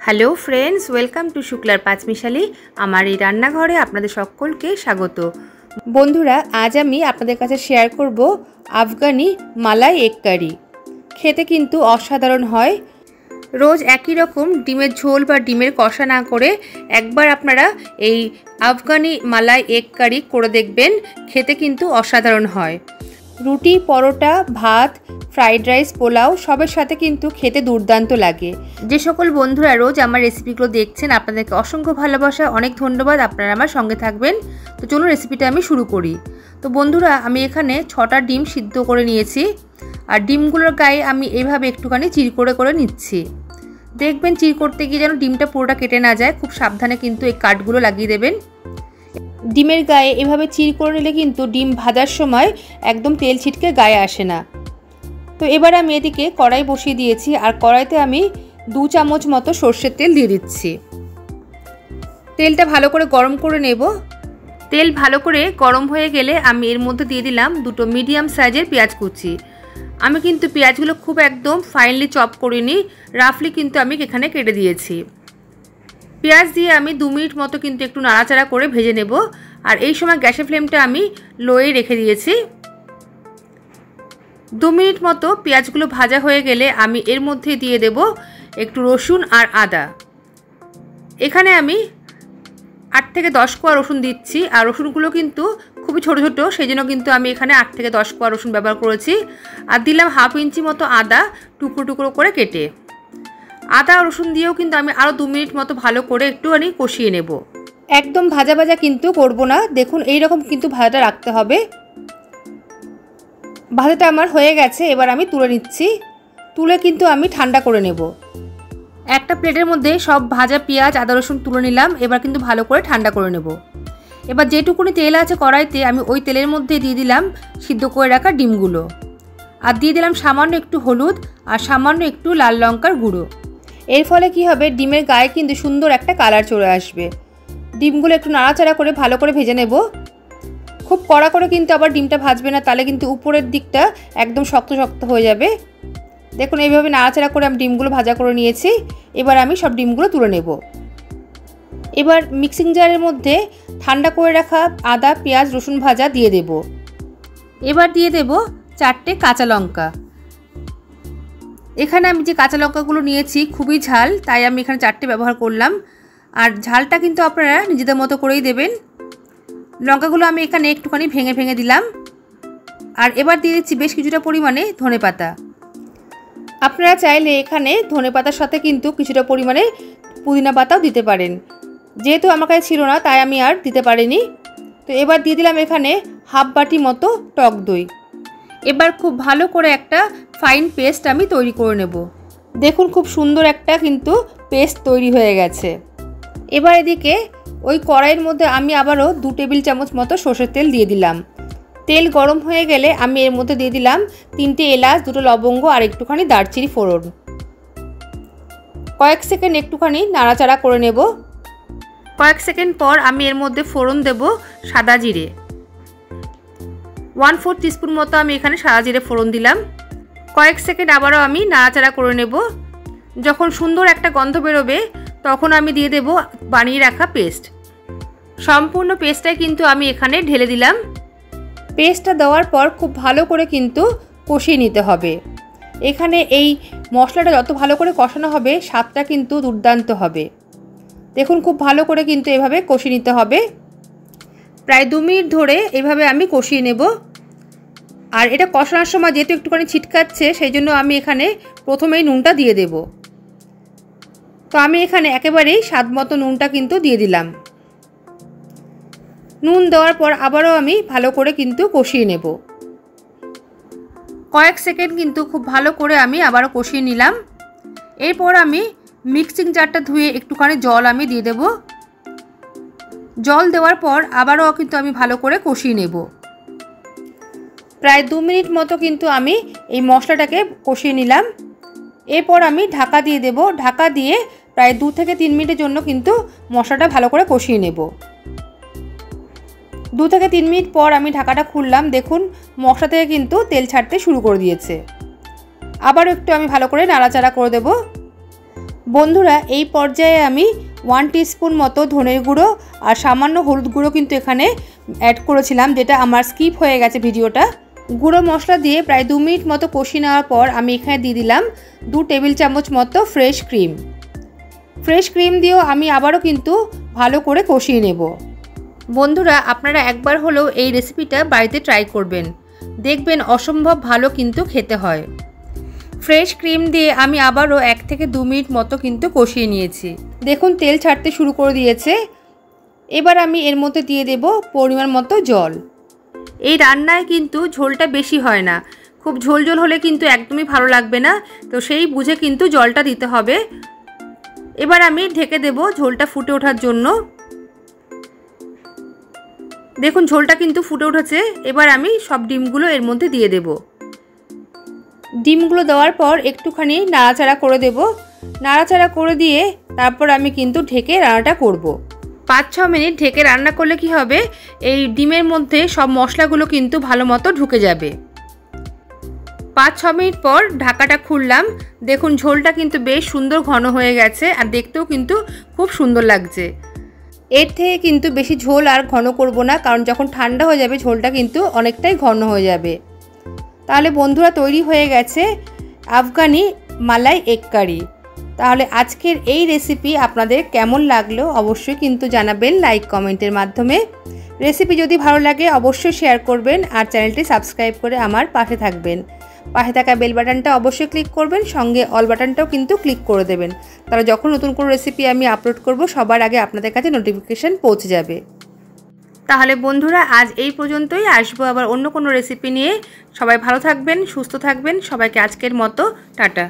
Hello friends, welcome to শুক্লার পাঁচমিশালি। আমার এই রান্নাঘরে আপনাদের সকলকে স্বাগত। বন্ধুরা, আজ আমি আপনাদের কাছে শেয়ার করব আফগানি মালাই এগ কারি। খেতে কিন্তু অসাধারণ হয়। রোজ একই রকম ডিমের ঝোল বা ডিমের কষা না করে একবার আপনারা এই আফগানি মালাই এগ কারি করে দেখবেন, খেতে কিন্তু অসাধারণ হয়। রুটি, পরোটা, ভাত, ফ্রাইড রাইস, পোলাও সবের সাথে কিন্তু খেতে দুর্দান্ত লাগে। যে সকল বন্ধুরা রোজ আমার রেসিপিগুলো দেখছেন, আপনাদেরকে অসংখ্য ভালোবাসা, অনেক ধন্যবাদ। আপনারা আমার সঙ্গে থাকবেন। তো চলুন রেসিপিটা আমি শুরু করি। তো বন্ধুরা, আমি এখানে 6টা ডিম সিদ্ধ করে নিয়েছি। আর ডিমগুলোর গায়ে আমি এইভাবে একটুখানি চির করে নিচ্ছি। দেখবেন চির করতে গিয়ে যেন ডিমটা পুরোটা কেটে না যায়, খুব সাবধানে কিন্তু এই কাটগুলো লাগিয়ে দেবেন। ডিমের গায়ে এভাবে চির করে নিলে কিন্তু ডিম ভাজার সময় একদম তেল ছিটকে গায়ে আসে না। তো এবার আমি এদিকে কড়াই বসিয়ে দিয়েছি, আর কড়াইতে আমি 2 চামচ মতো সর্ষের তেল দিয়ে দিচ্ছি। তেলটা ভালো করে গরম করে নেব। তেল ভালো করে গরম হয়ে গেলে আমি এর মধ্যে দিয়ে দিলাম 2টো মিডিয়াম সাইজের পেঁয়াজ কুচি। আমি কিন্তু পেঁয়াজগুলো খুব একদম ফাইনলি চপ করিনি, রাফলি কিন্তু আমি এখানে কেটে দিয়েছি। পেঁয়াজ দিয়ে আমি 2 মিনিট মতো কিন্তু একটু নাড়াচাড়া করে ভেজে নেব। আর এই সময় গ্যাসের ফ্লেমটা আমি লোয়ে রেখে দিয়েছি। 2 মিনিট মতো পেঁয়াজগুলো ভাজা হয়ে গেলে আমি এর মধ্যে দিয়ে দেব একটু রসুন আর আদা। এখানে আমি 8 থেকে 10 কোয়া রসুন দিচ্ছি। আর রসুনগুলো কিন্তু খুবই ছোট ছোট, সেই জন্য কিন্তু আমি এখানে 8 থেকে 10 কোয়া রসুন ব্যবহার করেছি। আর দিলাম 1/2 ইঞ্চি মতো আদা টুকরো টুকরো করে কেটে। আদা রসুন দিয়েও কিন্তু আমি আরও 2 মিনিট মতো ভালো করে একটুখানি কষিয়ে নেব। একদম ভাজা ভাজা কিন্তু করব না, দেখুন এইরকম কিন্তু ভাজাটা রাখতে হবে। ভাজাটা আমার হয়ে গেছে, এবার আমি তুলে নিচ্ছি। তুলে কিন্তু আমি ঠান্ডা করে নেব। একটা প্লেটের মধ্যে সব ভাজা পেঁয়াজ, আদা, রসুন তুলে নিলাম। এবার কিন্তু ভালো করে ঠান্ডা করে নেব। এবার যেটুকুনি তেল আছে কড়াইতে, আমি ওই তেলের মধ্যে দিয়ে দিলাম সিদ্ধ করে রাখা ডিমগুলো। আর দিয়ে দিলাম সামান্য একটু হলুদ আর সামান্য একটু লাল লঙ্কার গুঁড়ো। এর ফলে কি হবে, ডিমের গায়ে কিন্তু সুন্দর একটা কালার চলে আসবে। ডিমগুলো একটু নাড়াচাড়া করে ভালো করে ভেজে নেব। খুব কড়া করে কিন্তু আবার ডিমটা ভাজবে না, তাহলে কিন্তু উপরের দিকটা একদম শক্ত শক্ত হয়ে যাবে। দেখুন এইভাবে নাড়াচাড়া করে আমি ডিমগুলো ভাজা করে নিয়েছি। এবার আমি সব ডিমগুলো তুলে নেব। এবার মিক্সিং জারের মধ্যে ঠান্ডা করে রাখা আদা, পেঁয়াজ, রসুন ভাজা দিয়ে দেব। এবার দিয়ে দেব 4টে কাঁচা লঙ্কা। এখানে আমি যে কাঁচা লঙ্কাগুলো নিয়েছি খুবই ঝাল, তাই আমি এখানে 4টে ব্যবহার করলাম। আর ঝালটা কিন্তু আপনারা নিজেদের মতো করেই দেবেন। লঙ্কাগুলো আমি এখানে একটুখানি ভেঙে ভেঙে দিলাম। আর এবার দিয়ে দিচ্ছি বেশ কিছুটা পরিমাণে ধনেপাতা। আপনারা চাইলে এখানে ধনেপাতার সাথে কিন্তু কিছুটা পরিমাণে পুদিনা পাতাও দিতে পারেন। যেহেতু আমার কাছে ছিল না, তাই আমি আর দিতে পারিনি। তো এবার দিয়ে দিলাম এখানে 1/2 বাটি মতো টক দই। এবার খুব ভালো করে একটা ফাইন পেস্ট আমি তৈরি করে নেব। দেখুন খুব সুন্দর একটা কিন্তু পেস্ট তৈরি হয়ে গেছে। এবার এদিকে ওই কড়াইয়ের মধ্যে আমি আবারও 2 টেবিল চামচ মতো সরষের তেল দিয়ে দিলাম। তেল গরম হয়ে গেলে আমি এর মধ্যে দিয়ে দিলাম 3টে এলাচ, 2টো লবঙ্গ আর একটুখানি দারচিনি ফোড়ন। কয়েক সেকেন্ড একটুখানি নাড়াচাড়া করে নেব। কয়েক সেকেন্ড পর আমি এর মধ্যে ফোড়ন দেব সাদা জিরে। 1/4 টিস্পুন মতো আমি এখানে সাদা জিরে ফোড়ন দিলাম। কয়েক সেকেন্ড আবারও আমি নাড়াচাড়া করে নেব। যখন সুন্দর একটা গন্ধ বেরোবে, তখন আমি দিয়ে দেব বানিয়ে রাখা পেস্ট। সম্পূর্ণ পেস্টটাই কিন্তু আমি এখানে ঢেলে দিলাম। পেস্টটা দেওয়ার পর খুব ভালো করে কিন্তু কষিয়ে নিতে হবে। এখানে এই মশলাটা যত ভালো করে কষানো হবে, স্বাদটা কিন্তু দুর্দান্ত হবে। দেখুন খুব ভালো করে কিন্তু এভাবে কষিয়ে নিতে হবে। প্রায় 2 মিনিট ধরে এভাবে আমি কষিয়ে নেব। আর এটা কষানোর সময় যেহেতু একটুখানি ছিটকাচ্ছে, সেই জন্য আমি এখানে প্রথমেই নুনটা দিয়ে দেব। তো আমি এখানে একেবারেই স্বাদ মতো নুনটা কিন্তু দিয়ে দিলাম। নুন দেওয়ার পর আবারও আমি ভালো করে কিন্তু কষিয়ে নেব। কয়েক সেকেন্ড কিন্তু খুব ভালো করে আমি আবারও কষিয়ে নিলাম। এরপর আমি মিক্সিং জারটা ধুয়ে একটুখানি জল আমি দিয়ে দেব। জল দেওয়ার পর আবারও কিন্তু আমি ভালো করে কষিয়ে নেব। প্রায় 2 মিনিট মতো কিন্তু আমি এই মশলাটাকে কষিয়ে নিলাম। এরপর আমি ঢাকা দিয়ে দেব। ঢাকা দিয়ে প্রায় 2 থেকে 3 মিনিটের জন্য কিন্তু মশলাটা ভালো করে কষিয়ে নেব। 2 থেকে 3 মিনিট পর আমি ঢাকাটা খুললাম। দেখুন মশলা থেকে কিন্তু তেল ছাড়তে শুরু করে দিয়েছে। আবারও একটু আমি ভালো করে নাড়াচাড়া করে দেব। বন্ধুরা এই পর্যায়ে আমি 1 টিস্পুন মতো ধনের গুঁড়ো আর সামান্য হলুদ গুঁড়ো কিন্তু এখানে অ্যাড করেছিলাম, যেটা আমার স্কিপ হয়ে গেছে ভিডিওটা। গুঁড়ো মশলা দিয়ে প্রায় 2 মিনিট মতো কষিয়ে নেওয়ার পর আমি এখানে দিয়ে দিলাম 2 টেবিল চামচ মতো ফ্রেশ ক্রিম। ফ্রেশ ক্রিম দিয়েও আমি আবারও কিন্তু ভালো করে কষিয়ে নেব। বন্ধুরা আপনারা একবার হলেও এই রেসিপিটা বাড়িতে ট্রাই করবেন, দেখবেন অসম্ভব ভালো কিন্তু খেতে হয়। ফ্রেশ ক্রিম দিয়ে আমি আবারও 1 থেকে 2 মিনিট মতো কিন্তু কষিয়ে নিয়েছি। দেখুন তেল ছাড়তে শুরু করে দিয়েছে। এবার আমি এর মধ্যে দিয়ে দেব পরিমাণ মতো জল। এই রান্নায় কিন্তু ঝোলটা বেশি হয় না, খুব ঝোল ঝোল হলে কিন্তু একদমই ভালো লাগবে না, তো সেই বুঝে কিন্তু জলটা দিতে হবে। এবার আমি ঢেকে দেব ঝোলটা ফুটে ওঠার জন্য। দেখুন ঝোলটা কিন্তু ফুটে উঠেছে। এবার আমি সব ডিমগুলো এর মধ্যে দিয়ে দেব। ডিমগুলো দেওয়ার পর একটুখানি নাড়াচাড়া করে দেব। নাড়াচাড়া করে দিয়ে তারপর আমি কিন্তু ঢেকে রান্নাটা করব। 5-6 মিনিট ঢেকে রান্না করলে কি হবে, এই ডিমের মধ্যে সব মশলাগুলো কিন্তু ভালো মতো ঢুকে যাবে। 5-6 মিনিট পর ঢাকাটা খুললাম। দেখুন ঝোলটা কিন্তু বেশ সুন্দর ঘন হয়ে গেছে আর দেখতেও কিন্তু খুব সুন্দর লাগছে। এর থেকে কিন্তু বেশি ঝোল আর ঘন করব না, কারণ যখন ঠান্ডা হয়ে যাবে ঝোলটা কিন্তু অনেকটাই ঘন হয়ে যাবে। তাহলে বন্ধুরা তৈরি হয়ে গেছে আফগানি মালাই এগ কারি। তাহলে আজকের এই রেসিপি আপনাদের কেমন লাগলো অবশ্যই কিন্তু জানাবেন লাইক কমেন্টের মাধ্যমে। রেসিপি যদি ভালো লাগে অবশ্যই শেয়ার করবেন আর চ্যানেলটি সাবস্ক্রাইব করে আমার পাশে থাকবেন। পাশে থাকা বেল বাটনটা অবশ্যই ক্লিক করবেন, সঙ্গে অল বাটনটাও কিন্তু ক্লিক করে দেবেন, তাহলে যখন নতুন কোনো রেসিপি আমি আপলোড করব সবার আগে আপনাদের কাছে নোটিফিকেশান পৌঁছে যাবে। তাহলে বন্ধুরা আজ এই পর্যন্তই, আসবো আবার অন্য কোনো রেসিপি নিয়ে। সবাই ভালো থাকবেন, সুস্থ থাকবেন। সবাইকে আজকের মতো টাটা।